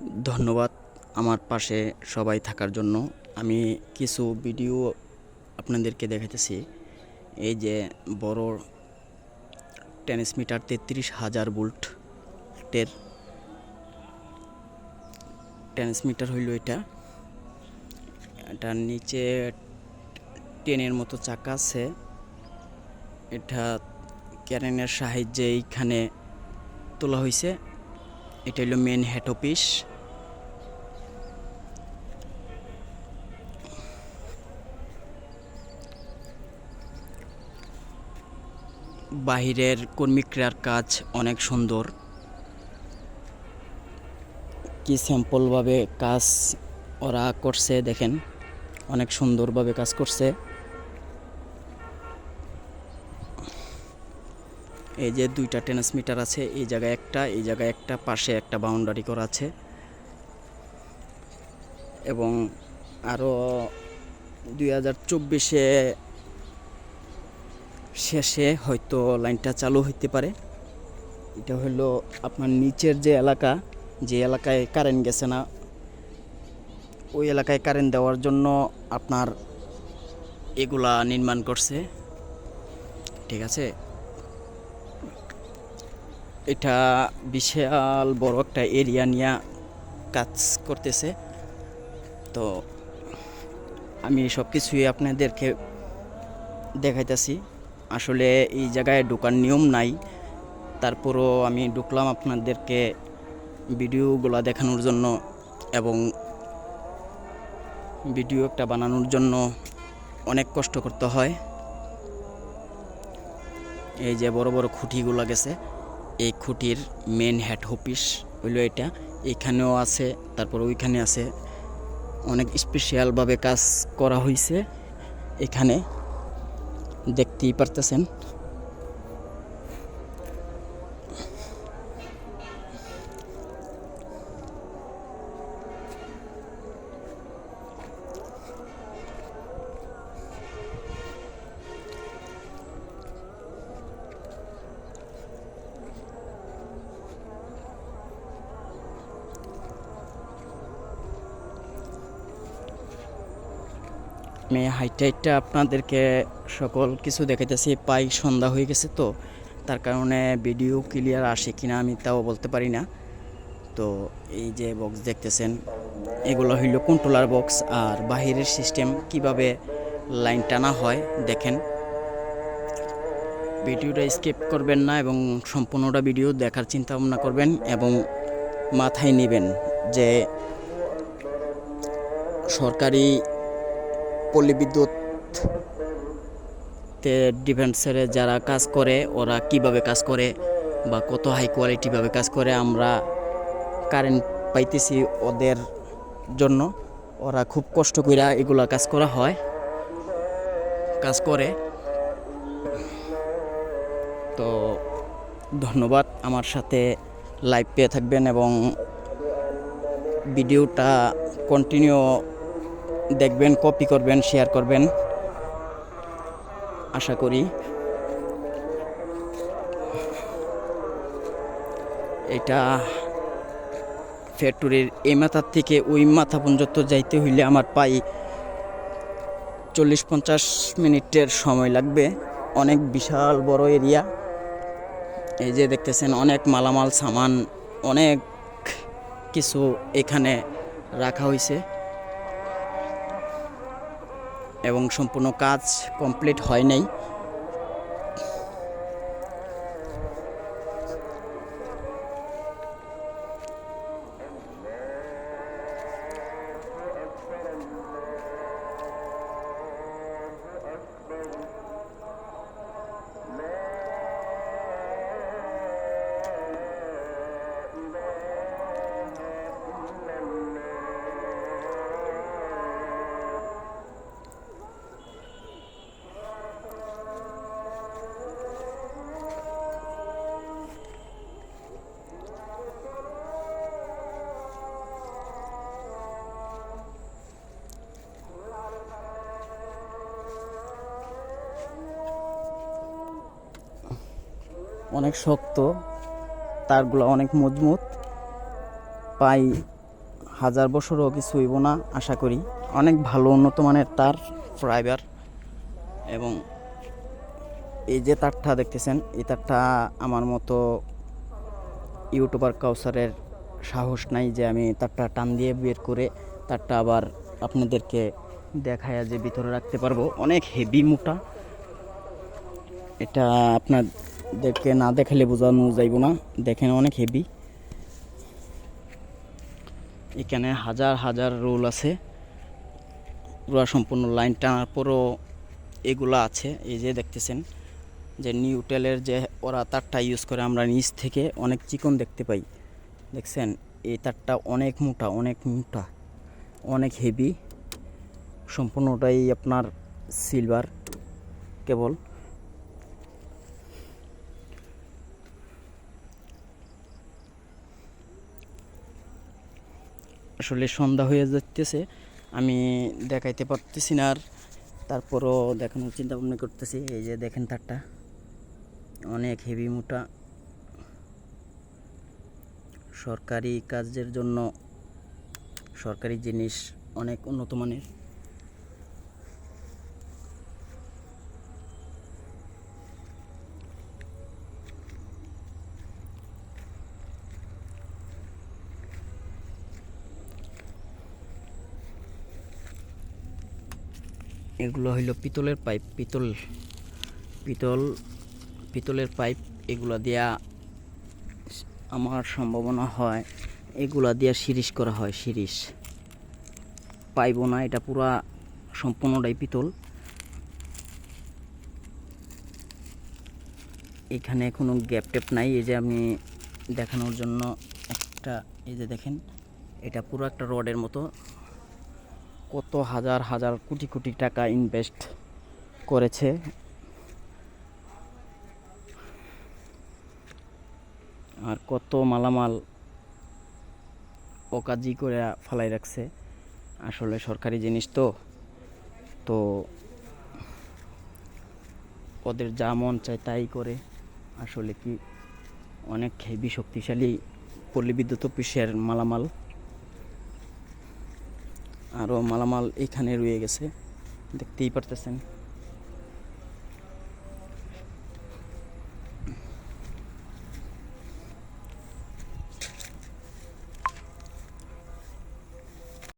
ধন্যবাদ আমার পাশে সবাই থাকার জন্য। আমি কিছু ভিডিও আপনাদেরকে দেখাইতেছি। এই যে বড় ট্রান্সমিটার 33,000 ভোল্টের ট্রান্সমিটার হইল এটা। এটার নিচে ট্রেনের মতো চাকা আছে। এটা ক্রেনের সাহায্যে এইখানে তোলা হয়েছে। এটা হইল মেন হেড অফিস। বাহিরের কর্মীক্রিয়ার কাজ অনেক সুন্দর, কি স্যাম্পলভাবে কাজ ওরা করছে দেখেন, অনেক সুন্দরভাবে কাজ করছে। এই যে দুইটা ট্রান্সমিটার আছে, এই জায়গায় একটা, এই জায়গায় একটা, পাশে একটা বাউন্ডারি করা আছে। এবং আরও 2024-এ শেষে হয়তো লাইনটা চালু হইতে পারে। এটা হলো আপনার নিচের যে এলাকা, যে এলাকায় কারেন্ট গেছে না, ওই এলাকায় কারেন্ট দেওয়ার জন্য আপনার এগুলা নির্মাণ করছে। ঠিক আছে, এটা বিশাল বড় একটা এরিয়া নিয়ে কাজ করতেছে। তো আমি সব কিছুই আপনাদেরকে দেখাইতেছি। আসলে এই জায়গায় ঢোকার নিয়ম নাই, তারপরও আমি ঢুকলাম আপনাদেরকে ভিডিওগুলো দেখানোর জন্য। এবং ভিডিও একটা বানানোর জন্য অনেক কষ্ট করতে হয়। এই যে বড় বড় খুঁটিগুলো গেছে, এই খুঁটির মেন হেড অফিস হইল এটা। এখানেও আছে, তারপর ওইখানে আছে। অনেক স্পেশালভাবে কাজ করা হয়েছে এখানে, দেখতেই পারতেছেন। আমি হাইটটা আপনাদেরকে সকল কিছু দেখাইতেছি। প্রায় সন্ধ্যা হয়ে গেছে, তো তার কারণে ভিডিও ক্লিয়ার আসে কিনা আমি তাও বলতে পারি না। তো এই যে বক্স দেখতেছেন, এগুলো হইল কন্ট্রোলার বক্স। আর বাহিরের সিস্টেম কিভাবে লাইন টানা হয় দেখেন। ভিডিওটা স্কিপ করবেন না এবং সম্পূর্ণটা ভিডিও দেখার চিন্তা ভাবনা করবেন এবং মাথায় নেবেন যে সরকারি পল্লী বিদ্যুৎ ডিফেন্সের যারা কাজ করে ওরা কিভাবে কাজ করে বা কত হাই কোয়ালিটিভাবে কাজ করে। আমরা কারেন্ট পাইতেছি ওদের জন্য, ওরা খুব কষ্ট করে এগুলা কাজ করা হয়, কাজ করে। তো ধন্যবাদ, আমার সাথে লাইভ পেয়ে থাকবেন এবং ভিডিওটা কন্টিনিউ দেখবেন, কপি করবেন, শেয়ার করবেন আশা করি। এটা ফ্যাক্টরির এই মাথার থেকে ওই মাথা পর্যন্ত যাইতে হইলে আমার প্রায় 40-50 মিনিটের সময় লাগবে। অনেক বিশাল বড় এরিয়া। এই যে দেখতেছেন অনেক মালামাল সামান, অনেক কিছু এখানে রাখা হয়েছে এবং সম্পূর্ণ কাজ কমপ্লিট হয় নাই। অনেক শক্ত, তারগুলো অনেক মজবুত, পাই 1000 বছরও কিছু হইব না আশা করি। অনেক ভালো উন্নত মানের তার ফাইবার। এবং এই যে তারটা দেখতেছেন, এই তারটা আমার মতো ইউটিউবার কাউসারের সাহস নাই যে আমি তারটা টান দিয়ে বের করে তারটা আবার আপনাদেরকে দেখায়া যে ভিতরে রাখতে পারবো। অনেক হেভি মোটা, এটা আপনাদেরকে না দেখালে বোঝানো যাইব না। দেখেন অনেক হেভি। এখানে হাজার হাজার রোল আছে, পুরো সম্পূর্ণ লাইন টানার পরও এগুলা আছে। এই যে দেখতেছেন যে নিউটেলের যে ওরা তারটা ইউজ করে, আমরা নিচ থেকে অনেক চিকন দেখতে পাই। দেখছেন এই তারটা অনেক মোটা, অনেক মোটা, অনেক হেভি। সম্পূর্ণটাই আপনার সিলভার কেবল। আসলে সন্ধ্যা হয়ে যাচ্ছে, আমি দেখাইতে পারতেছি না আর, তারপরও দেখানোর চিন্তা ভাবনা করতেছি। এই যে দেখেন তারটা অনেক হেভি মোটা। সরকারি কাজের জন্য সরকারি জিনিস অনেক উন্নত মানের। এগুলো হইল পিতলের পাইপ, পিতলের পাইপ। এগুলা দিয়া আমার সম্ভাবনা হয় এগুলা দিয়া শিরিষ করা হয়। শিরিষ পাইব না, এটা পুরা সম্পূর্ণটাই পিতল। এখানে কোনো গ্যাপ ট্যাপ নাই। এই যে আমি দেখানোর জন্য একটা, এই যে দেখেন এটা পুরো একটা রডের মতো। কত হাজার হাজার কোটি কোটি টাকা ইনভেস্ট করেছে, আর কত মালামাল অকাজি করে ফালাই রাখছে। আসলে সরকারি জিনিস তো ওদের যা মন চায় তাই করে। আসলে কি অনেক হেভি শক্তিশালী পল্লী বিদ্যুৎ অফিসের মালামাল। আরও মালামাল এখানে রয়ে গেছে, দেখতেই পারতেছেন।